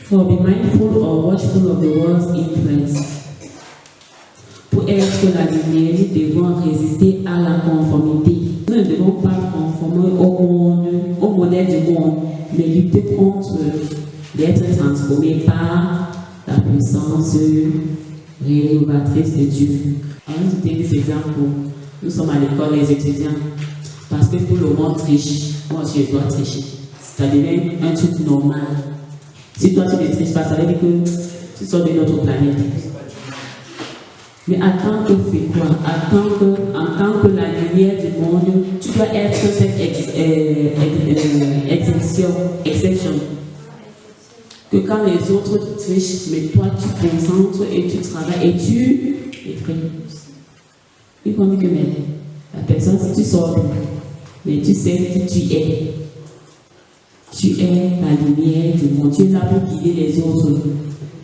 For be mindful or watchful of the world's influence. Pour être la lumière, nous devons résister à la conformité. Nous ne devons pas conformer au monde, au modèle du monde, mais lutter contre d'être transformé par la puissance rénovatrice de Dieu. Alors, je vous donne des exemples. Nous sommes à l'école, les étudiants, parce que tout le monde triche. Moi aussi, je dois tricher. Ça devient un truc normal. Si toi, tu ne triches pas, ça veut dire que tu sors de notre planète. Mais en tant que quoi, en tant que la lumière du monde, tu dois être cette exception. Que quand les autres trichent, mais toi tu concentres et tu travailles et tu es prêt. Il faut que la personne, si tu sors, mais tu sais qui tu es. Tu es la lumière du monde. Tu es là pour guider les autres.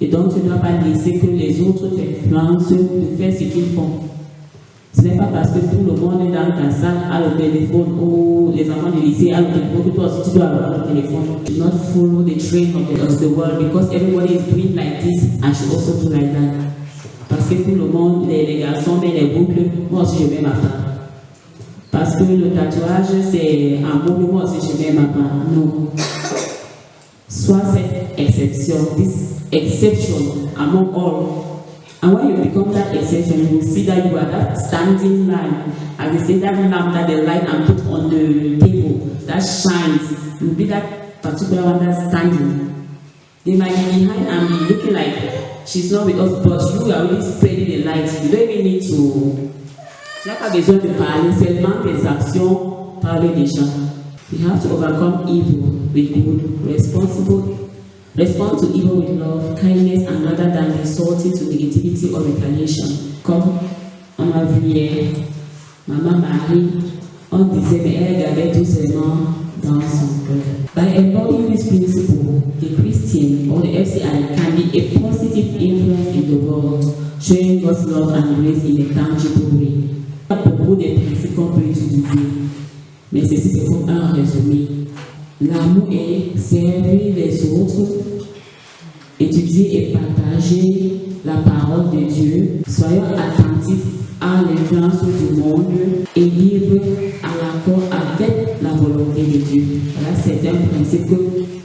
Et donc, tu ne dois pas laisser que les autres t'influencent de faire ce qu'ils font. Ce n'est pas parce que tout le monde est dans ta salle, à le téléphone, ou les enfants du lycée à le téléphone, que toi aussi tu dois avoir le téléphone. Do not follow the trend of the world because everybody is doing like this, I should also do like that. Parce que tout le monde, les garçons mettent les boucles, moi aussi je mets ma part. Parce que le tatouage c'est un boucle, moi aussi je mets ma part. Non. Sois cette exception, this exception among all. And when you become that exception, you will see that you are that standing lamp. As they say, that lamp that they light and put on the table, that shines. You will be that particular one that's standing. They might be behind and be looking like she's not with us, but you are really spreading the light. You don't even need to. Tu n'as pas besoin de parler, seulement tes actions parlent déjà. We have to overcome evil with good, respond to evil with love, kindness, and rather than resorting to negativity or retaliation. Comme on a vu hier, Maman Marie, on disait mais elle gardait tout seulement dans son cœur. By embodying this principle, the Christian or the FCI can be a positive influence in the world, showing God's love and grace in a tangible way. Pas beaucoup de principes qu'on peut utiliser, mais ceci c'est comme un résumé. L'amour est servir les autres, étudier et partager la parole de Dieu. Soyons attentifs à l'influence du monde et vivre à l'accord avec la volonté de Dieu. Voilà, c'est un principe que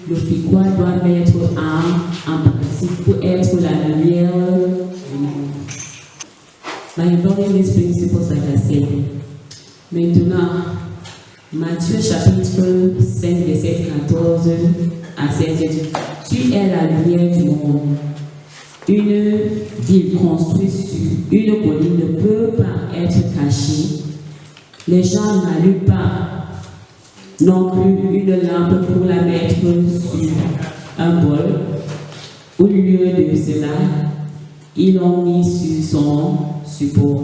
le Ficois doit mettre en pratique pour être la lumière du monde. By embodying these principles, like I said. Maintenant, Matthieu chapitre 5, verset 14 à 16. Tu es la lumière du monde. Une ville construite sur une colline ne peut pas être cachée. Les gens n'allument pas non plus une lampe pour la mettre sur un bol. Au lieu de cela, ils l'ont mis sur son support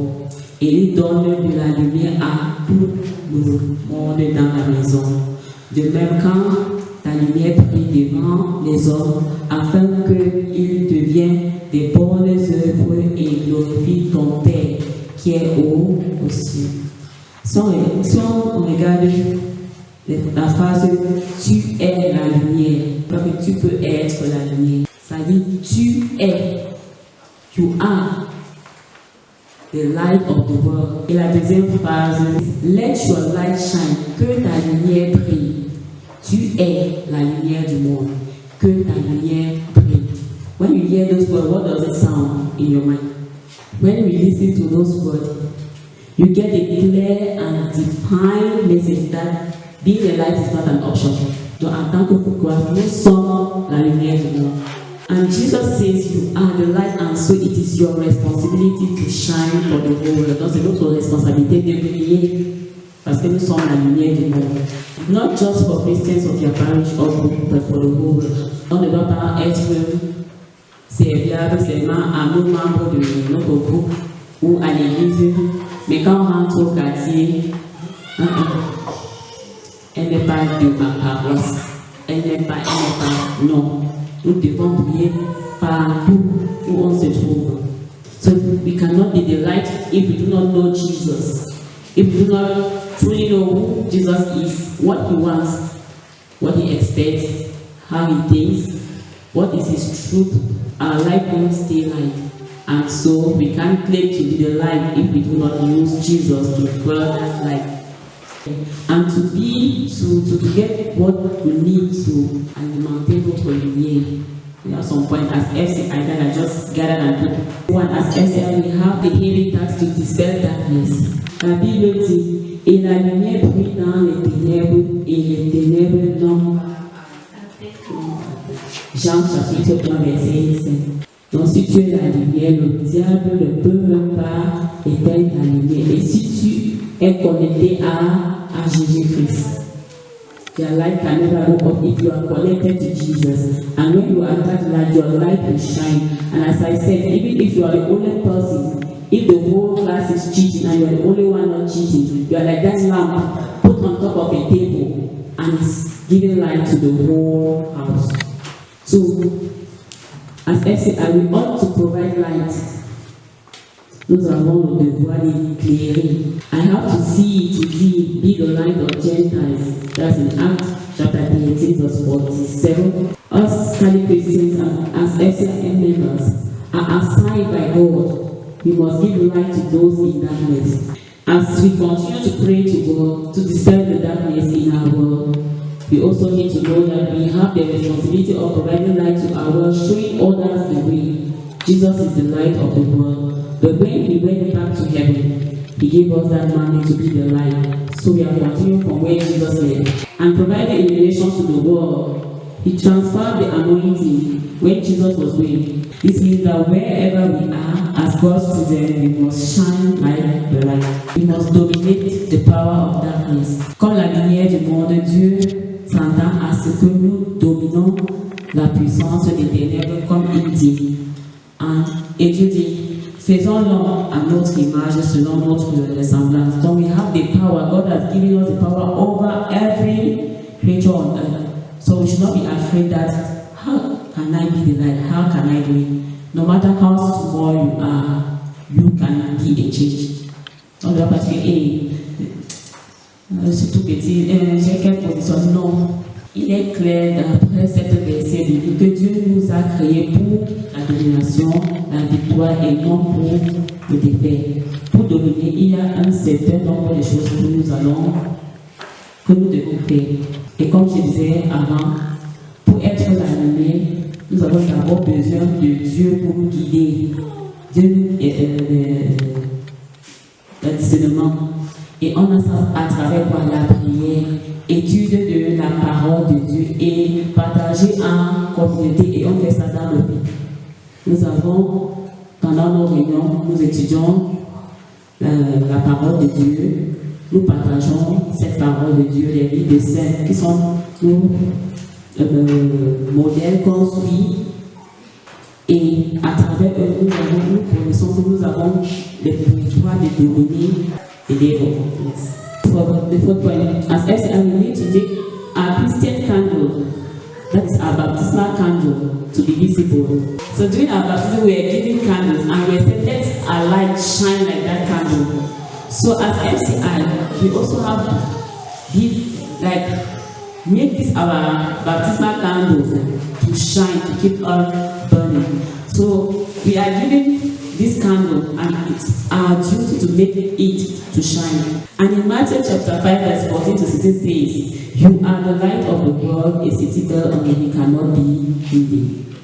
et ils donnent de la lumière à tout le monde dans la maison. De même, quand ta lumière brille devant les hommes, afin qu'ils deviennent des bonnes œuvres et glorifient ton Père qui est aux cieux. Si on regarde la phrase « tu es la lumière », parce que tu peux être la lumière, ça dit « tu es ». You are the light of the world. Et la deuxième phrase, let your light shine, que ta lumière brille. Tu es la lumière du monde, que ta lumière brille. When you hear those words, what does it sound in your mind? When we listen to those words, you get a clear and defined message that being a light is not an option. Donc en tant que photographe, nous sommes la lumière du monde. And Jesus says you are the light and so it is your responsibility to shine for the whole world. Donc c'est notre responsabilité de briller parce que nous sommes la lumière du monde. Not just for Christians of your parish or group, but for the whole world. On ne doit pas être serviable seulement à nos membres de notre groupe ou à l'église, mais quand on rentre au quartier, elle n'est pas de ma paroisse, elle n'est pas, non. Nous devons briller partout où on se trouve. So we cannot be the light if we do not know Jesus. If we do not truly know who Jesus is, what he wants, what he expects, how he thinks, What is His truth? Our light won't stay light. And so we can't claim to be the light if we do not use Jesus to further that light. And to get what we need to alimenter notre lumière. We have some point as FCI that I just gathered and put. One, as FCI, we have the healing task to dispel darkness. La Bible dit, et la lumière brille dans les ténèbres, et les ténèbres n'ont. Jean chapitre 1, verset 5. Donc si tu es la lumière, le diable ne peut même pas éteindre la lumière. Et si tu es connecté à Jésus-Christ, your light can never go up if you are connected to Jesus. And when you are that light, your light will shine. And as I said, even if you are the only person, if the whole class is cheating and you are the only one not cheating, you are like that lamp put on top of a table and it's giving light to the whole house. So, as I said, I will ought to provide light. Nous avons le devoir d'éclairer. I have to see to be the light of Gentiles. That's in Acts chapter 18, verse 47. Us Catholic Christians as FCIM members are assigned by God. We must give light to those in darkness. As we continue to pray to God to dispel the darkness in our world, we also need to know that we have the responsibility of providing light to our world, showing others the way. Jesus is the light of the world. But when He went back to heaven, He gave us that mandate to be the light. So we are continuing from where Jesus left. And provided illumination to the world, He transferred the anointing when Jesus was going. This means that wherever we are, as God's children, we must shine like the light. We must dominate the power of darkness. Comme la lumière du monde, Dieu s'entend à ce que nous dominons la puissance des ténèbres comme il dit. Et Dieu dit, faisons-le à notre image selon notre ressemblance. So we have the power. God has given us the power over every creature on earth. So we should not be afraid that, how can I be the light? How can I do it? No matter how small you are, you can be a change. On doit pas dire, c'est tout petit, j'ai quelle position? Non. Il est clair d'après cette verset biblique que Dieu nous a créés pour la domination, la victoire et non pour le défaire. Pour dominer, il y a un certain nombre de choses que nous devons faire. Et comme je disais avant, pour être la lumière, nous avons d'abord besoin de Dieu pour nous guider. Dieu nous le discernement. Et on a ça à travers quoi? La prière, étude de la parole de Dieu et partager en communauté. Et on fait ça dans le vie. Nous avons, pendant nos réunions, nous étudions la parole de Dieu. Nous partageons cette parole de Dieu, les livres de saints qui sont nos modèles qu'on suit. Et à travers eux, nous connaissons que nous avons le pouvoir de dominer the devil. Yes. For the fourth point, as FCI, we need to make a Christian candle, that is our baptismal candle, to be visible. So during our baptism, we are giving candles and we are saying, let our light shine like that candle. So as FCI, we also have to make this our baptismal candles to shine, to keep on burning. So we are giving this candle and it's our duty to make it to shine. And in Matthew chapter 5 verse 14 to 16 says, you are the light of the world, a city built on a hill cannot be hidden.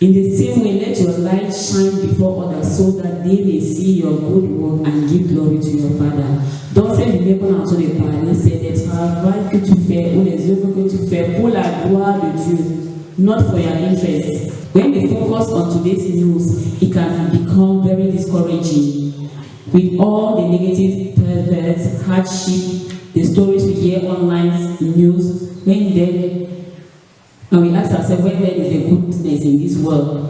In the same way, let your light shine before others so that they may see your good work and give glory to your Father. Donc c'est une époque entre les parler, c'est le travail que tu fais ou les œuvres que tu fais pour la gloire de Dieu, not for your interest. When we focus on today's news, it can become very discouraging. With all the negative perverts, hardship, the stories we hear online news, and we ask ourselves, when there is a goodness in this world,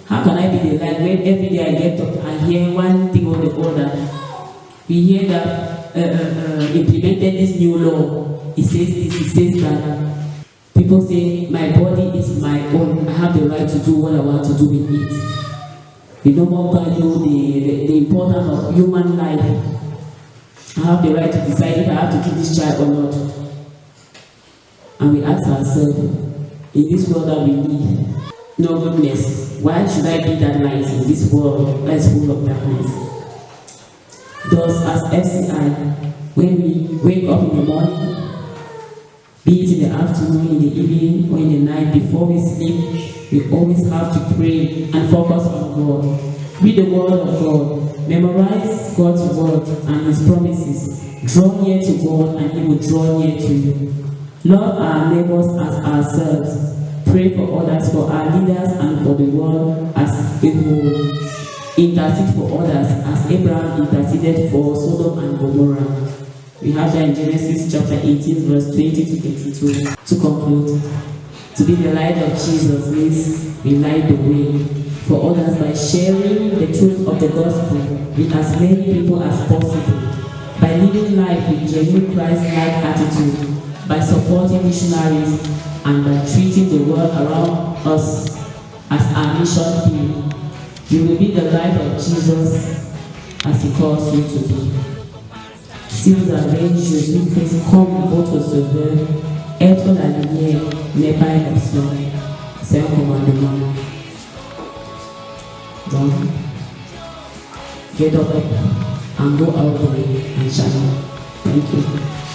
how can I be the light when every day I get up and hear one thing or the other? We hear that implemented this new law. It says this, it says that. People say, my body is my own. I have the right to do what I want to do with it. We no more value the importance of human life. I have the right to decide if I have to keep this child or not. And we ask ourselves, in this world that we live, no goodness. Why should I be that light in this world that is full of darkness? Thus, as FCI, when we wake up in the morning, be it in the afternoon, in the evening, or in the night, before we sleep, we always have to pray and focus on God. Read the Word of God, memorize God's Word and His promises. Draw near to God and He will draw near to you. Love our neighbors as ourselves. Pray for others, for our leaders and for the world as a whole. Intercede for others as Abraham interceded for Sodom and Gomorrah. We have that in Genesis chapter 18, verse 20 to 22. To conclude, to be the light of Jesus means we light the way for others by sharing the truth of the gospel with as many people as possible, by living life with genuine Christ-like attitude, by supporting missionaries, and by treating the world around us as our mission field. You will be the light of Jesus as He calls you to be. Si vous avez Jésus-Christ comme votre sauveur, être la lumière n'est pas une option, c'est un commandement. Donc, get up and go out the way and shine. Thank you.